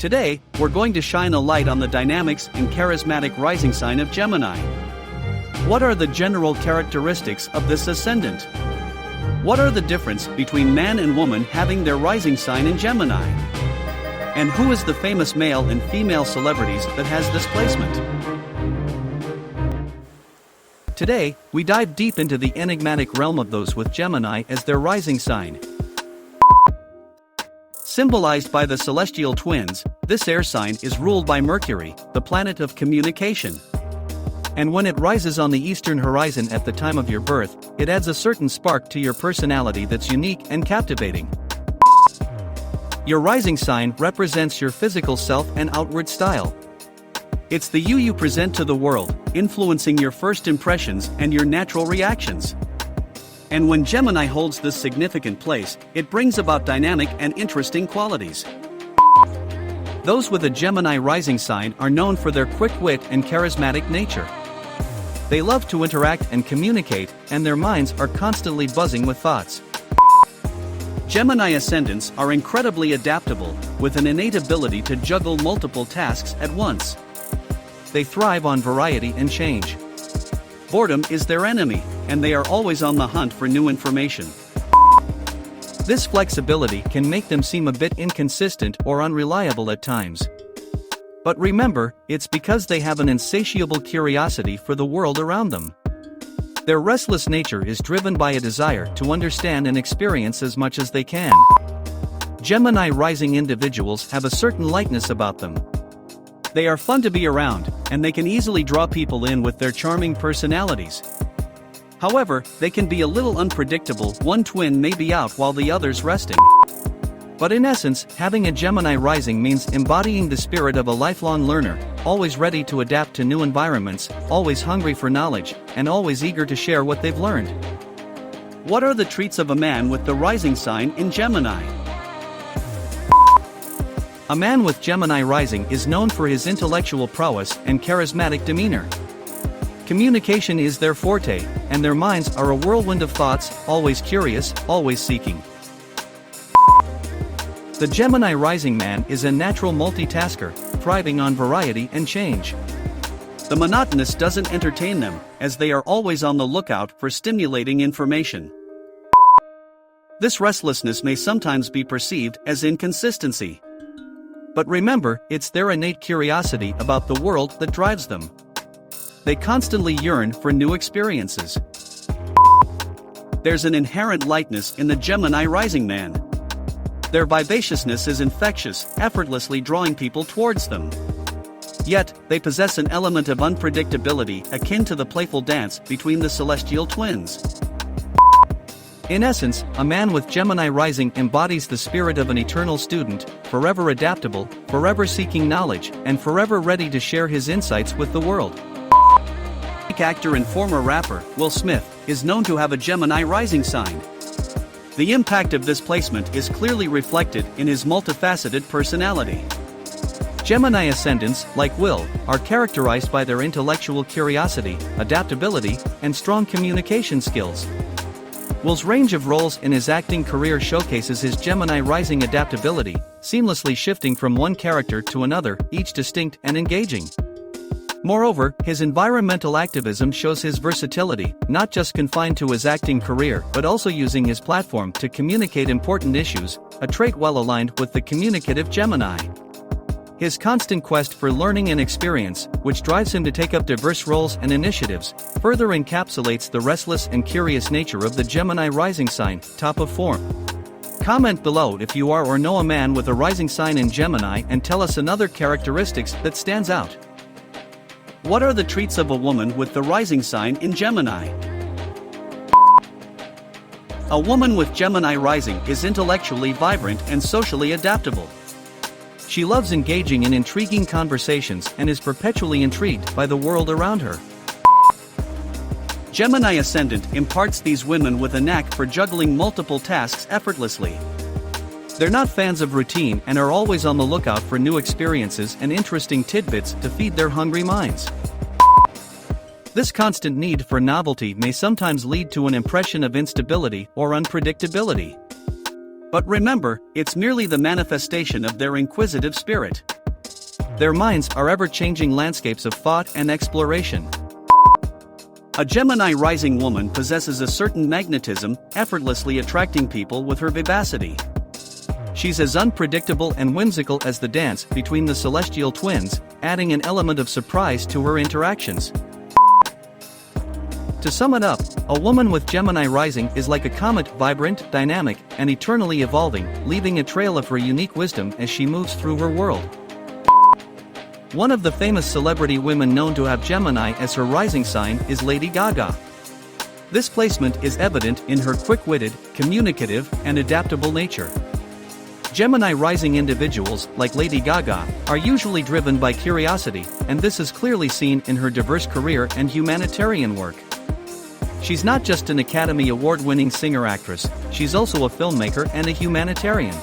Today, we're going to shine a light on the dynamics and charismatic rising sign of Gemini. What are the general characteristics of this ascendant? What are the difference between man and woman having their rising sign in Gemini? And who is the famous male and female celebrities that has this placement? Today, we dive deep into the enigmatic realm of those with Gemini as their rising sign. Symbolized by the celestial twins, this air sign is ruled by Mercury, the planet of communication. And when it rises on the eastern horizon at the time of your birth, it adds a certain spark to your personality that's unique and captivating. Your rising sign represents your physical self and outward style. It's the you present to the world, influencing your first impressions and your natural reactions. And when Gemini holds this significant place, it brings about dynamic and interesting qualities. Those with a Gemini rising sign are known for their quick wit and charismatic nature. They love to interact and communicate, and their minds are constantly buzzing with thoughts. Gemini ascendants are incredibly adaptable, with an innate ability to juggle multiple tasks at once. They thrive on variety and change. Boredom is their enemy, and they are always on the hunt for new information. This flexibility can make them seem a bit inconsistent or unreliable at times. But remember, it's because they have an insatiable curiosity for the world around them. Their restless nature is driven by a desire to understand and experience as much as they can. Gemini rising individuals have a certain lightness about them. They are fun to be around, and they can easily draw people in with their charming personalities. However, they can be a little unpredictable. One twin may be out while the other's resting. But in essence, having a Gemini rising means embodying the spirit of a lifelong learner, always ready to adapt to new environments, always hungry for knowledge, and always eager to share what they've learned. What are the traits of a man with the rising sign in Gemini? A man with Gemini rising is known for his intellectual prowess and charismatic demeanor. Communication is their forte, and their minds are a whirlwind of thoughts, always curious, always seeking. The Gemini rising man is a natural multitasker, thriving on variety and change. The monotonous doesn't entertain them, as they are always on the lookout for stimulating information. This restlessness may sometimes be perceived as inconsistency. But remember, it's their innate curiosity about the world that drives them. They constantly yearn for new experiences. There's an inherent lightness in the Gemini rising man. Their vivaciousness is infectious, effortlessly drawing people towards them. Yet, they possess an element of unpredictability akin to the playful dance between the celestial twins. In essence, a man with Gemini rising embodies the spirit of an eternal student, forever adaptable, forever seeking knowledge, and forever ready to share his insights with the world. Actor and former rapper, Will Smith, is known to have a Gemini rising sign. The impact of this placement is clearly reflected in his multifaceted personality. Gemini ascendants, like Will, are characterized by their intellectual curiosity, adaptability, and strong communication skills. Will's range of roles in his acting career showcases his Gemini rising adaptability, seamlessly shifting from one character to another, each distinct and engaging. Moreover, his environmental activism shows his versatility, not just confined to his acting career but also using his platform to communicate important issues, a trait well aligned with the communicative Gemini. His constant quest for learning and experience, which drives him to take up diverse roles and initiatives, further encapsulates the restless and curious nature of the Gemini rising sign, top of form. Comment below if you are or know a man with a rising sign in Gemini and tell us another characteristics that stands out. What are the traits of a woman with the rising sign in Gemini? A woman with Gemini rising is intellectually vibrant and socially adaptable. She loves engaging in intriguing conversations and is perpetually intrigued by the world around her. Gemini ascendant imparts these women with a knack for juggling multiple tasks effortlessly. They're not fans of routine and are always on the lookout for new experiences and interesting tidbits to feed their hungry minds. This constant need for novelty may sometimes lead to an impression of instability or unpredictability. But remember, it's merely the manifestation of their inquisitive spirit. Their minds are ever-changing landscapes of thought and exploration. A Gemini rising woman possesses a certain magnetism, effortlessly attracting people with her vivacity. She's as unpredictable and whimsical as the dance between the celestial twins, adding an element of surprise to her interactions. To sum it up, a woman with Gemini rising is like a comet, vibrant, dynamic, and eternally evolving, leaving a trail of her unique wisdom as she moves through her world. One of the famous celebrity women known to have Gemini as her rising sign is Lady Gaga. This placement is evident in her quick-witted, communicative, and adaptable nature. Gemini rising individuals, like Lady Gaga, are usually driven by curiosity, and this is clearly seen in her diverse career and humanitarian work. She's not just an Academy Award-winning singer-actress, she's also a filmmaker and a humanitarian.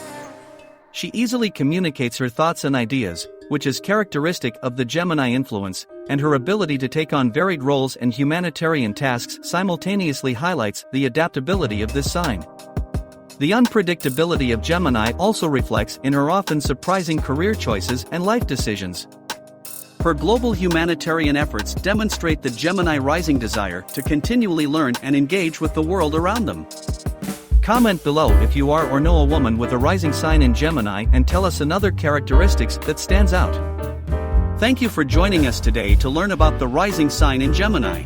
She easily communicates her thoughts and ideas, which is characteristic of the Gemini influence, and her ability to take on varied roles and humanitarian tasks simultaneously highlights the adaptability of this sign. The unpredictability of Gemini also reflects in her often surprising career choices and life decisions. Her global humanitarian efforts demonstrate the Gemini rising desire to continually learn and engage with the world around them. Comment below if you are or know a woman with a rising sign in Gemini and tell us another characteristics that stands out. Thank you for joining us today to learn about the rising sign in Gemini.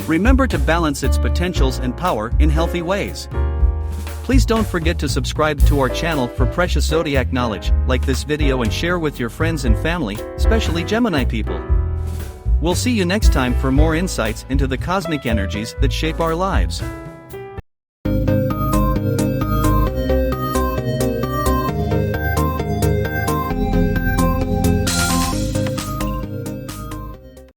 Remember to balance its potentials and power in healthy ways. Please don't forget to subscribe to our channel for precious zodiac knowledge, like this video and share with your friends and family, especially Gemini people. We'll see you next time for more insights into the cosmic energies that shape our lives.